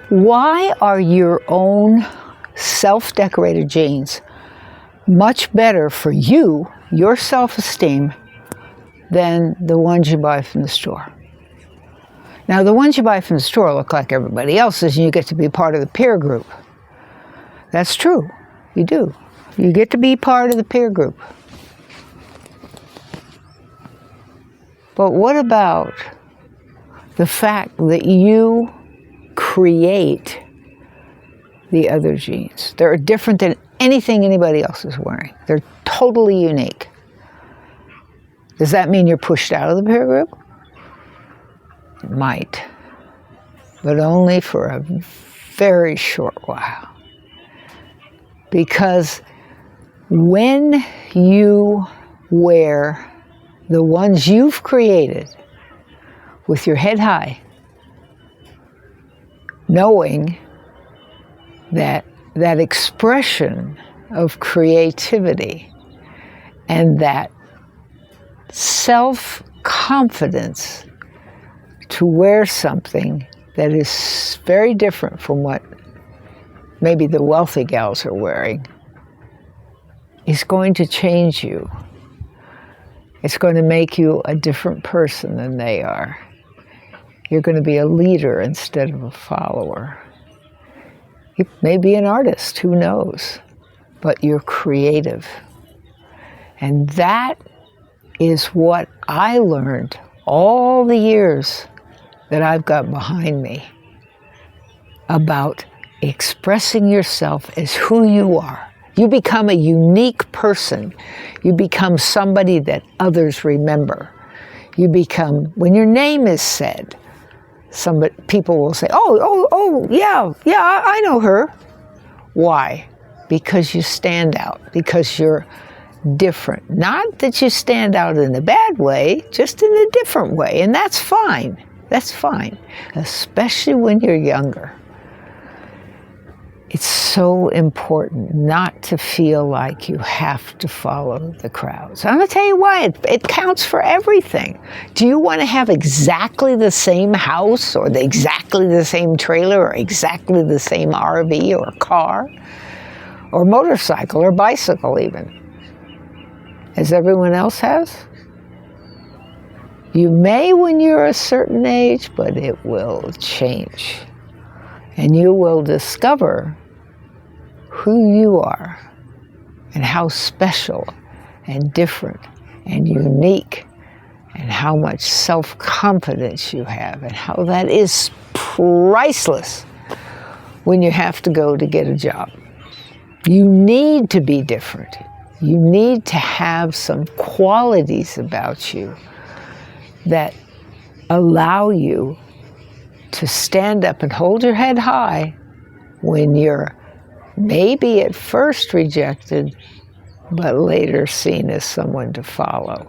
Why are your own self-decorated jeans much better for you, your self-esteem, than the ones you buy from the store? Now, the ones you buy from the store look like everybody else's, and you get to be part of the peer group. That's true. You do. You get to be part of the peer group. But what about the fact that you create the other jeans? They're different than anything anybody else is wearing. They're totally unique. Does that mean you're pushed out of the peer group? It might, but only for a very short while. Because when you wear the ones you've created with your head high, knowing that that expression of creativity and that self-confidence to wear something that is very different from what maybe the wealthy gals are wearing is going to change you. It's going to make you a different person than they are. You're going to be a leader instead of a follower. You may be an artist, who knows? But you're creative. And that is what I learned all the years that I've got behind me about expressing yourself as who you are. You become a unique person. You become somebody that others remember. You become, when your name is said, people will say, yeah, I know her. Why? Because you stand out, because you're different. Not that you stand out in a bad way, just in a different way, and that's fine. That's fine, especially when you're younger. It's so important not to feel like you have to follow the crowds. I'm going to tell you why. It counts for everything. Do you want to have exactly the same house or exactly the same trailer or exactly the same RV or car or motorcycle or bicycle even as everyone else has? You may when you're a certain age, but it will change. And you will discover who you are and how special and different and unique and how much self-confidence you have and how that is priceless when you have to go to get a job. You need to be different. You need to have some qualities about you that allow you to stand up and hold your head high when you're maybe at first rejected, but later seen as someone to follow.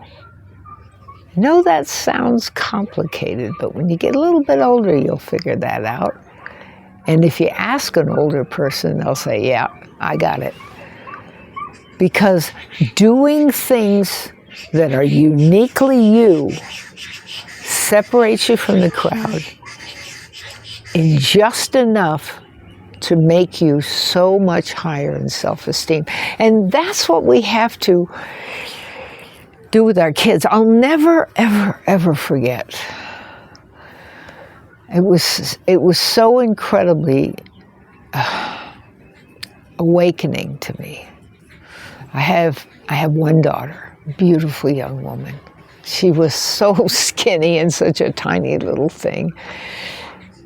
I know that sounds complicated, but when you get a little bit older, you'll figure that out. And if you ask an older person, they'll say, yeah, I got it. Because doing things that are uniquely you separates you from the crowd in just enough to make you so much higher in self-esteem. And that's what we have to do with our kids. I'll never, ever, ever forget. It was so incredibly awakening to me. I have one daughter, a beautiful young woman. She was so skinny and such a tiny little thing.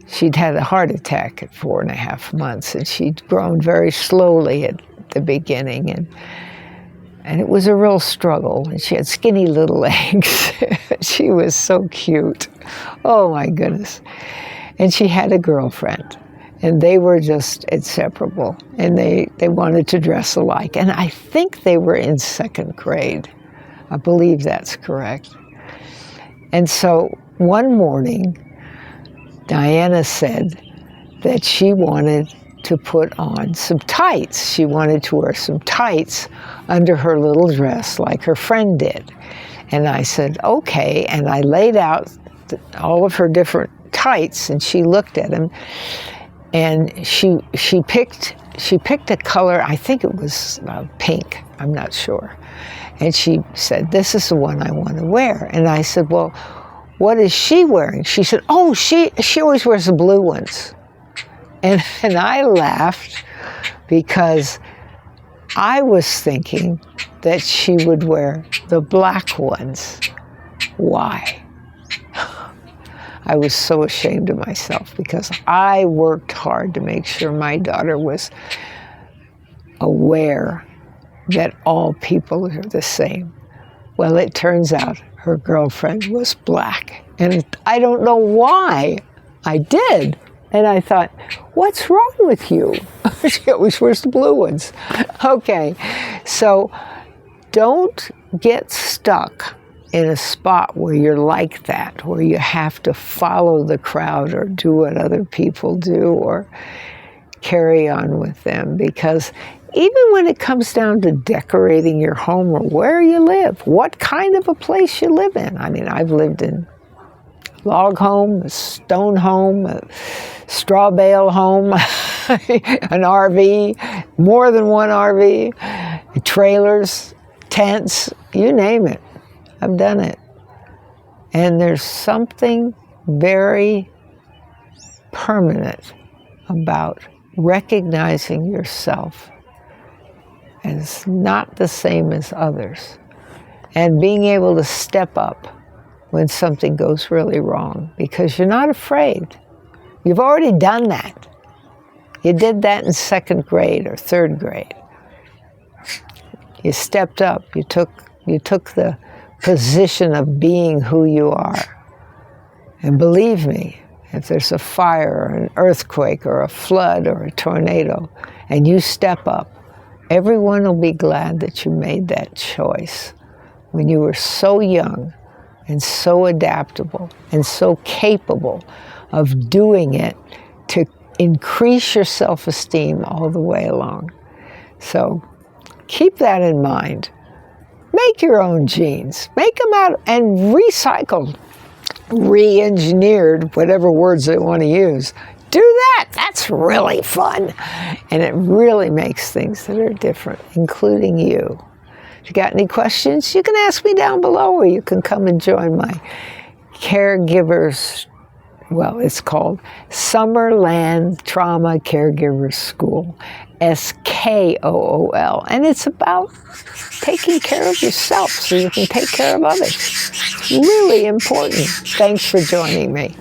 She'd had a heart attack at 4.5 months, and she'd grown very slowly at the beginning, and it was a real struggle. And she had skinny little legs. She was so cute. Oh my goodness. And she had a girlfriend, and they were just inseparable, and they wanted to dress alike. And I think they were in 2nd grade. I believe that's correct. And so one morning, Diana said that she wanted to put on some tights. She wanted to wear some tights under her little dress like her friend did. And I said, okay. And I laid out all of her different tights, and she looked at them. And she picked a color, I think it was pink, I'm not sure. And she said, this is the one I want to wear. And I said, well, what is she wearing? She said, oh, she always wears the blue ones. And I laughed because I was thinking that she would wear the black ones. Why? I was so ashamed of myself because I worked hard to make sure my daughter was aware that all people are the same. Well, it turns out her girlfriend was black. And I don't know why I did. And I thought, what's wrong with you? She always wears the blue ones. Okay, so don't get stuck in a spot where you're like that, where you have to follow the crowd or do what other people do or carry on with them. Because even when it comes down to decorating your home or where you live, what kind of a place you live in. I mean, I've lived in a log home, a stone home, a straw bale home, an RV, more than one RV, trailers, tents, you name it. I've done it. And there's something very permanent about recognizing yourself as not the same as others and being able to step up when something goes really wrong because you're not afraid. You've already done that. You did that in second grade or third grade. You stepped up. You took the position of being who you are. And believe me, if there's a fire or an earthquake or a flood or a tornado, and you step up, everyone will be glad that you made that choice when you were so young and so adaptable and so capable of doing it to increase your self-esteem all the way along. So keep that in mind. Make your own jeans. Make them out and recycled, re-engineered, whatever words they want to use. Do that. That's really fun. And it really makes things that are different, including you. If you got any questions, you can ask me down below, or you can come and join my caregivers. Well, it's called Summerland Trauma Caregivers School, SKOOL. And it's about taking care of yourself so you can take care of others. It's really important. Thanks for joining me.